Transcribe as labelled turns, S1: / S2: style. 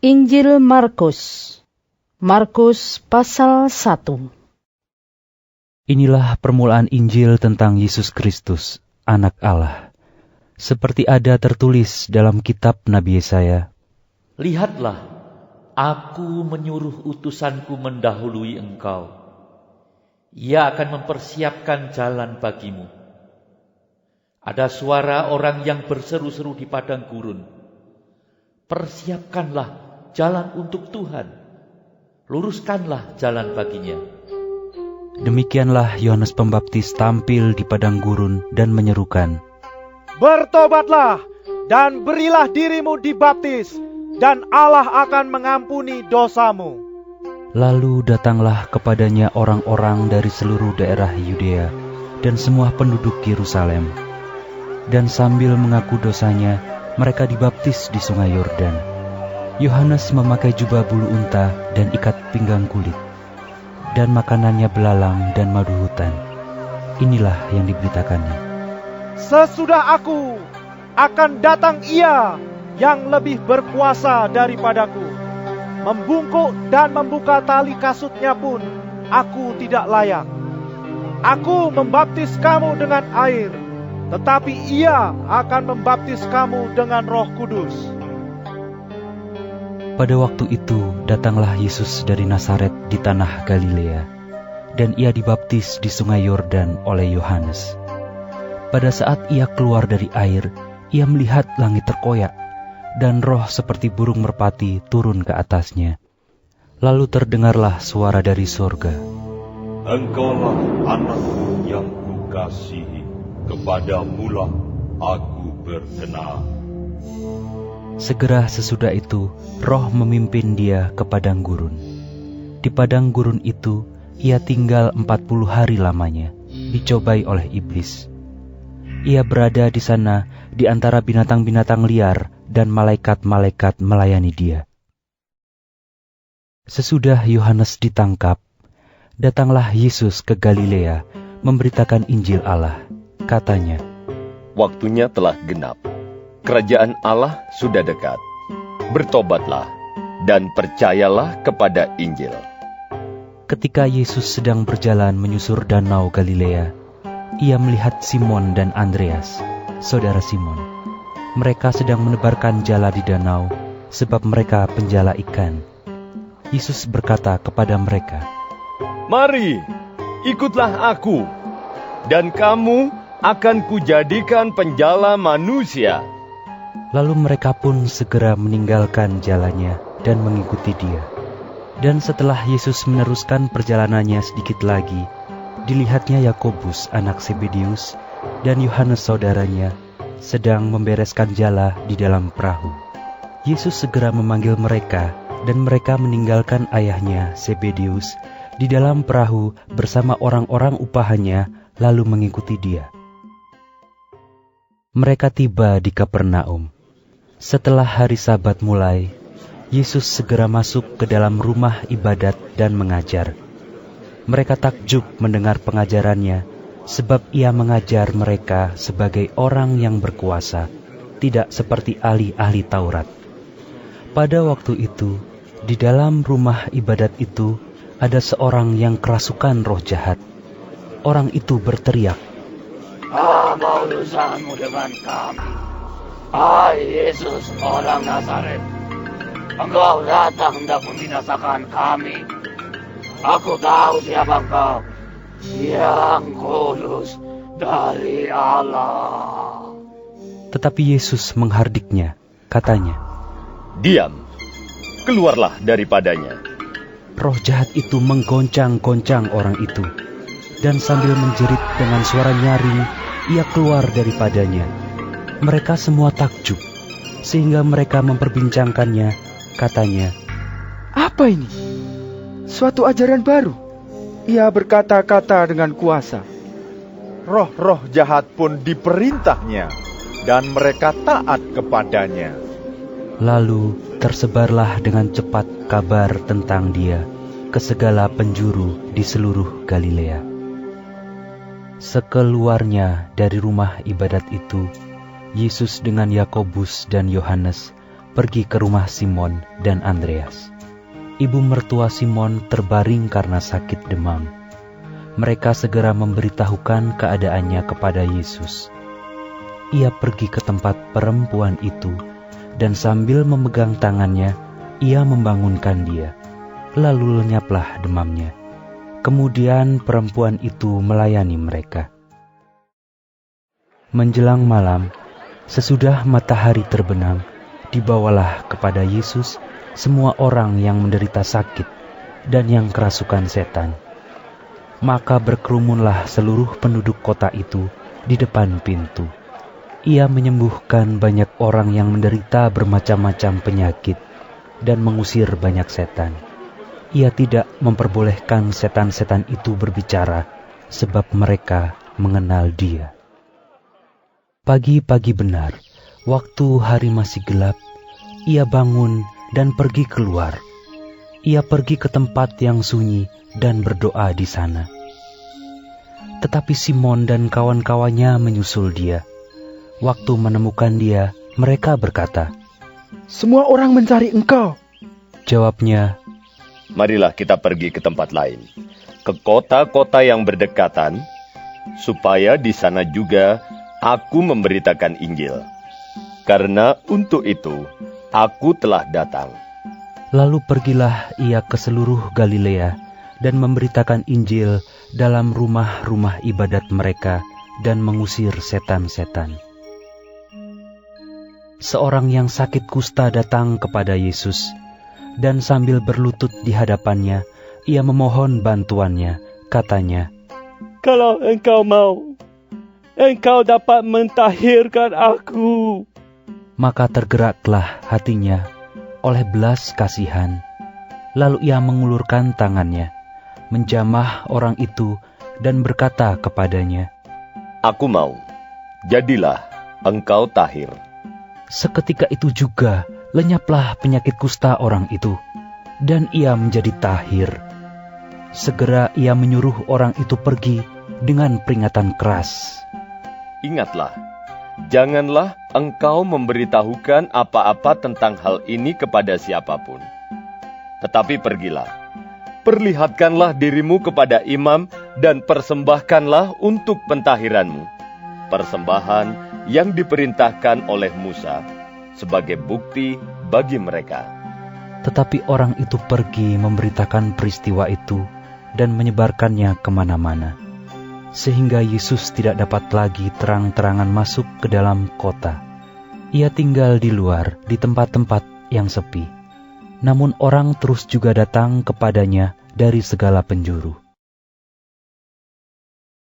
S1: Injil Markus. Markus pasal 1.
S2: Inilah permulaan Injil tentang Yesus Kristus, Anak Allah. Seperti ada tertulis dalam kitab Nabi Yesaya,
S3: "Lihatlah, aku menyuruh utusanku mendahului engkau. Ia akan mempersiapkan jalan bagimu." Ada suara orang yang berseru-seru di padang gurun, "Persiapkanlah jalan untuk Tuhan, luruskanlah jalan baginya."
S2: Demikianlah Yohanes Pembaptis tampil di padang gurun dan menyerukan,
S4: "Bertobatlah dan berilah dirimu dibaptis, dan Allah akan mengampuni dosamu."
S2: Lalu datanglah kepadanya orang-orang dari seluruh daerah Yudea dan semua penduduk Yerusalem. Dan sambil mengaku dosanya, mereka dibaptis di sungai Yordan. Yohanes memakai jubah bulu unta dan ikat pinggang kulit, dan makanannya belalang dan madu hutan. Inilah yang diberitakannya.
S4: "Sesudah aku, akan datang Ia yang lebih berkuasa daripadaku. Membungkuk dan membuka tali kasutnya pun aku tidak layak. Aku membaptis kamu dengan air, tetapi Ia akan membaptis kamu dengan Roh Kudus."
S2: Pada waktu itu datanglah Yesus dari Nazaret di tanah Galilea, dan Ia dibaptis di sungai Yordan oleh Yohanes. Pada saat Ia keluar dari air, Ia melihat langit terkoyak, dan roh seperti burung merpati turun ke atasnya. Lalu terdengarlah suara dari sorga,
S5: "Engkaulah anakku yang kukasihi, kepadamulah aku berkenan."
S2: Segera sesudah itu, roh memimpin dia ke padang gurun. Di padang gurun itu, ia tinggal 40 hari lamanya, dicobai oleh iblis. Ia berada di sana di antara binatang-binatang liar, dan malaikat-malaikat melayani dia. Sesudah Yohanes ditangkap, datanglah Yesus ke Galilea, memberitakan Injil Allah. Katanya,
S6: "Waktunya telah genap. Kerajaan Allah sudah dekat. Bertobatlah dan percayalah kepada Injil."
S2: Ketika Yesus sedang berjalan menyusur danau Galilea, Ia melihat Simon dan Andreas, saudara Simon. Mereka sedang menebarkan jala di danau, sebab mereka penjala ikan. Yesus berkata kepada mereka,
S6: "Mari, ikutlah aku, dan kamu akan kujadikan penjala manusia."
S2: Lalu mereka pun segera meninggalkan jalannya dan mengikuti dia. Dan setelah Yesus meneruskan perjalanannya sedikit lagi, dilihatnya Yakobus anak Zebedeus dan Yohanes saudaranya sedang membereskan jala di dalam perahu. Yesus segera memanggil mereka, dan mereka meninggalkan ayahnya Zebedeus di dalam perahu bersama orang-orang upahannya, lalu mengikuti dia. Mereka tiba di Kapernaum. Setelah hari Sabat mulai, Yesus segera masuk ke dalam rumah ibadat dan mengajar. Mereka takjub mendengar pengajarannya, sebab Ia mengajar mereka sebagai orang yang berkuasa, tidak seperti ahli-ahli Taurat. Pada waktu itu, di dalam rumah ibadat itu, ada seorang yang kerasukan roh jahat. Orang itu berteriak,
S7: "Apa urusanmu dengan kami, hai Yesus orang Nazaret? Engkau datang hendak membinasakan kami. Aku tahu siapa engkau, yang kudus dari Allah."
S2: Tetapi Yesus menghardiknya, katanya,
S6: "Diam, keluarlah daripadanya."
S2: Roh jahat itu menggoncang-goncang orang itu, dan sambil menjerit dengan suara nyaring, ia keluar daripadanya. Mereka semua takjub, sehingga mereka memperbincangkannya. Katanya,
S8: "Apa ini? Suatu ajaran baru. Ia berkata-kata dengan kuasa."
S4: Roh-roh jahat pun diperintahnya, dan mereka taat kepadanya.
S2: Lalu tersebarlah dengan cepat kabar tentang dia ke segala penjuru di seluruh Galilea. Sekeluarnya dari rumah ibadat itu, Yesus dengan Yakobus dan Yohanes pergi ke rumah Simon dan Andreas. Ibu mertua Simon terbaring karena sakit demam. Mereka segera memberitahukan keadaannya kepada Yesus. Ia pergi ke tempat perempuan itu, dan sambil memegang tangannya, ia membangunkan dia. Lalu lenyaplah demamnya. Kemudian perempuan itu melayani mereka. Menjelang malam, sesudah matahari terbenam, dibawalah kepada Yesus semua orang yang menderita sakit dan yang kerasukan setan. Maka berkerumunlah seluruh penduduk kota itu di depan pintu. Ia menyembuhkan banyak orang yang menderita bermacam-macam penyakit dan mengusir banyak setan. Ia tidak memperbolehkan setan-setan itu berbicara, sebab mereka mengenal Dia. Pagi-pagi benar, waktu hari masih gelap, ia bangun dan pergi keluar. Ia pergi ke tempat yang sunyi dan berdoa di sana. Tetapi Simon dan kawan-kawannya menyusul dia. Waktu menemukan dia, mereka berkata,
S8: "Semua orang mencari engkau."
S2: Jawabnya,
S6: Marilah kita pergi ke tempat lain, ke kota-kota yang berdekatan, supaya di sana juga aku memberitakan Injil. Karena untuk itu aku telah datang.
S2: Lalu pergilah ia ke seluruh Galilea dan memberitakan Injil dalam rumah-rumah ibadat mereka dan mengusir setan-setan. Seorang yang sakit kusta datang kepada Yesus, dan sambil berlutut di hadapannya, ia memohon bantuannya. Katanya,
S9: "Kalau engkau mau, engkau dapat mentahirkan aku."
S2: Maka tergeraklah hatinya oleh belas kasihan. Lalu ia mengulurkan tangannya, menjamah orang itu dan berkata kepadanya,
S6: "Aku mau, jadilah engkau tahir."
S2: Seketika itu juga lenyaplah penyakit kusta orang itu, dan ia menjadi tahir. Segera ia menyuruh orang itu pergi dengan peringatan keras.
S6: Ingatlah, janganlah engkau memberitahukan apa-apa tentang hal ini kepada siapapun. Tetapi pergilah, perlihatkanlah dirimu kepada imam dan persembahkanlah untuk pentahiranmu persembahan yang diperintahkan oleh Musa sebagai bukti bagi mereka.
S2: Tetapi orang itu pergi memberitakan peristiwa itu dan menyebarkannya kemana-mana, sehingga Yesus tidak dapat lagi terang-terangan masuk ke dalam kota. Ia tinggal di luar, di tempat-tempat yang sepi. Namun orang terus juga datang kepadanya dari segala penjuru.